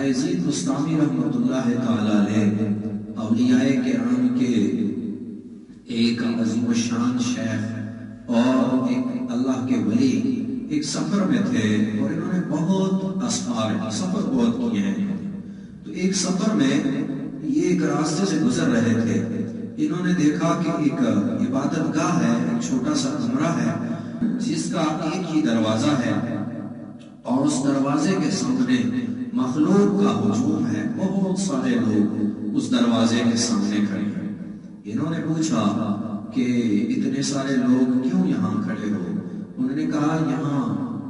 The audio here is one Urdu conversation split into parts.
بايزيد بسطامی رحمۃ اللہ تعالی علیہ اولیاء کرام کے ایک عظیم الشان شیخ اور ایک اللہ کے ولی ایک سفر میں تھے اور انہوں نے بہت اسفار سفر بہت کیے ہیں. تو ایک سفر میں یہ ایک راستے سے گزر رہے تھے. انہوں نے دیکھا کہ ایک عبادت گاہ ہے, ایک چھوٹا سا کمرہ ہے جس کا ایک ہی دروازہ ہے اور اس دروازے کے سامنے مخلوق کا ہجوم ہے. بہت سارے لوگ اس دروازے کے سامنے کھڑے ہیں. انہوں نے پوچھا کہ اتنے سارے لوگ کیوں یہاں کھڑے ہو؟ انہوں نے کہا یہاں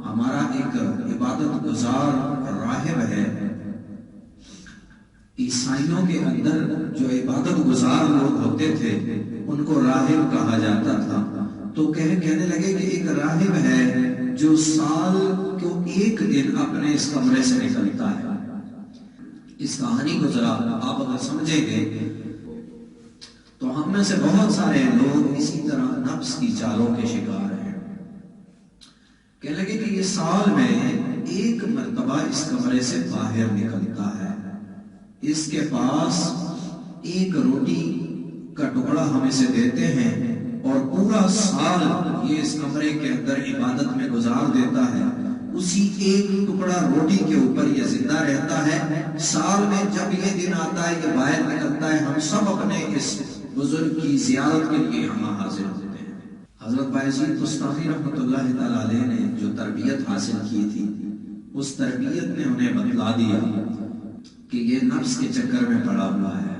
ہمارا ایک عبادت گزار راہب ہے. عیسائیوں کے اندر جو عبادت گزار لوگ ہوتے تھے ان کو راہب کہا جاتا تھا. تو کہنے لگے کہ ایک راہب ہے جو سال کو ایک دن اپنے اس کمرے سے نکلتا ہے. اس کہانی کو ذرا آپ اگر سمجھیں گے تو ہم میں سے بہت سارے لوگ اسی طرح نفس کی چالوں کے شکار ہیں. کہنے لگے کہ یہ سال میں ایک مرتبہ اس کمرے سے باہر نکلتا ہے, اس کے پاس ایک روٹی کا ٹکڑا ہم اسے دیتے ہیں اور پورا سال یہ اس کمرے کے اندر عبادت میں گزار دیتا ہے. اسی ایک ٹکڑا روٹی کے اوپر یہ زندہ رہتا ہے. سال میں جب یہ دن آتا ہے یہ باہر نکلتا ہے, ہم سب اپنے اس بزرگ کی زیارت کے لیے یہاں حاضر ہوتے ہیں. حضرت بايزيد بسطامی رحمۃ اللہ تعالی علیہ نے جو تربیت حاصل کی تھی اس تربیت نے انہیں بتلا دیا کہ یہ نفس کے چکر میں پڑا ہوا ہے.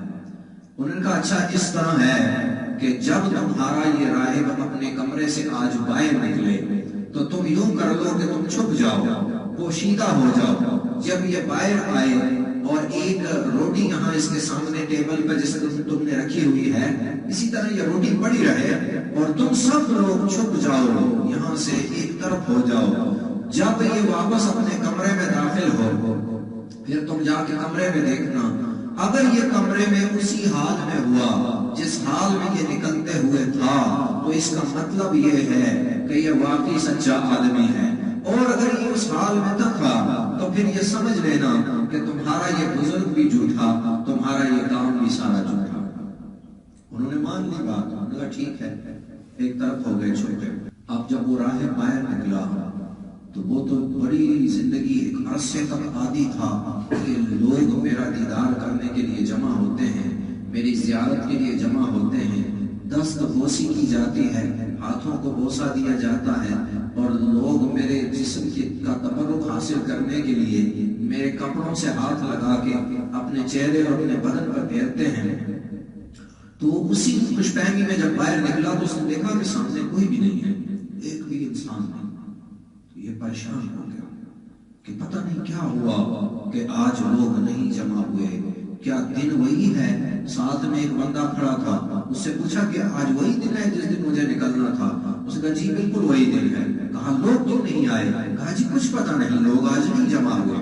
انہوں نے کہا اچھا اس طرح ہے کہ جب تمہارا یہ راہب اپنے کمرے سے آج باہر نکلے تو تم یوں کر لو کہ تم چھپ جاؤ, پوشیدہ ہو جاؤ. جب یہ باہر آئے اور ایک روٹی یہاں اس کے سامنے ٹیبل پر جس تم نے رکھی ہوئی ہے اسی طرح یہ روٹی پڑی رہے اور تم سب لوگ چھپ جاؤ, یہاں سے ایک طرف ہو جاؤ. جب یہ واپس اپنے کمرے میں داخل ہو پھر تم جا کے کمرے میں دیکھنا, اگر یہ کمرے میں اسی حال میں ہوا جس حال میں یہ نکلتے ہوئے تھا تو اس کا مطلب یہ ہے کہ یہ واقعی سچا آدمی ہے, اور اگر یہ اس حال میں نہ تھا تو پھر یہ سمجھ لینا کہ تمہارا یہ بزرگ بھی جھوٹا, تمہارا یہ کام بھی سارا جھوٹا. انہوں نے مان لی بات, انہوں نے کہا ٹھیک ہے, ایک طرف ہو گئے چھوٹے. اب جب وہ راہب باہر نکلا تو وہ تو بڑی زندگی ایک عرصے تک عادی تھا کہ لوگ میرا دیدار کرنے کے لیے جمع ہوتے ہیں, میری زیارت کے لیے جمع ہوتے ہیں, دست بوسی کی جاتی ہے, ہاتھوں کو بوسا دیا جاتا ہے اور لوگ میرے جسم کا تبرک حاصل کرنے کے لیے میرے کپڑوں سے ہاتھ لگا کے اپنے چہرے اور اپنے بدن پر پھیرتے ہیں. تو اسی خوش فہمی میں جب باہر نکلا تو اس نے دیکھا کہ سامنے کوئی بھی نہیں ہے, ایک بھی انسان نہیں. یہ پریشان ہو گیا کہ پتہ نہیں کیا ہوا کہ آج لوگ نہیں جمع ہوئے, کیا دن وہی ہے؟ ساتھ میں ایک بندہ کھڑا تھا, اس سے پوچھا کہ آج وہی دن ہے جس دن مجھے نکلنا تھا؟ اس نے کہا جی بالکل وہی دن ہے. کہا لوگ کیوں نہیں آئے؟ کہا جی کچھ پتہ نہیں, لوگ آج نہیں جمع ہوئے.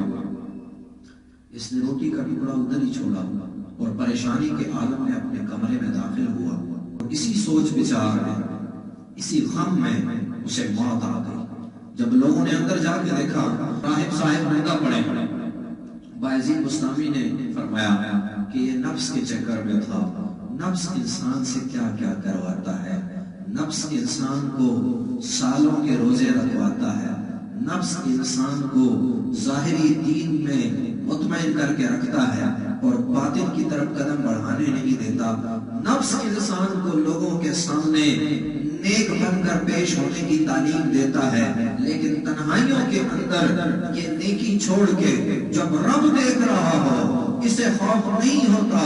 اس نے روٹی کا ٹکڑا ادھر ہی چھوڑا اور پریشانی کے عالم میں اپنے کمرے میں داخل ہوا. اسی سوچ بچار میں, اسی غم میں اسے موت آ گئی. جب لوگوں نے اندر جا کے دیکھا راہب صاحب مردہ پڑے, بايزيد بسطامی نے فرمایا کہ یہ نفس کے چکر میں تھا. نفس انسان سے کیا کیا کرواتا ہے, نفس انسان کو سالوں کے روزے رکھواتا ہے, نفس انسان کو ظاہری دین میں مطمئن کر کے رکھتا ہے اور باطن کی طرف قدم بڑھانے نہیں دیتا. نفس انسان کو لوگوں کے سامنے نیک بن کر پیش ہونے کی تعلیم دیتا ہے, لیکن تنہائیوں کے اندر یہ نیکی چھوڑ کے جب رب دیکھ رہا ہو اسے خوف نہیں ہوتا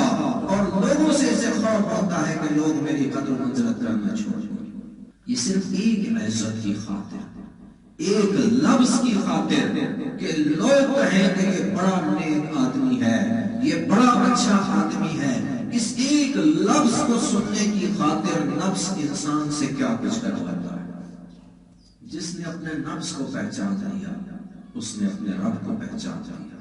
اور لوگوں سے اسے خوف ہوتا ہے کہ لوگ میری قدر و منزلت کرنا چھوڑ دیں. یہ صرف ایک عزت کی خاطر, ایک لفظ کی خاطر کہ لوگ کہیں کہ یہ بڑا نیک آدمی ہے, یہ بڑا اچھا آدمی ہے, اس ایک لفظ کو سننے کی خاطر نفس انسان سے کیا کچھ کرواتا ہے. جس نے اپنے نفس کو پہچان لیا اس نے اپنے رب کو پہچان لیا.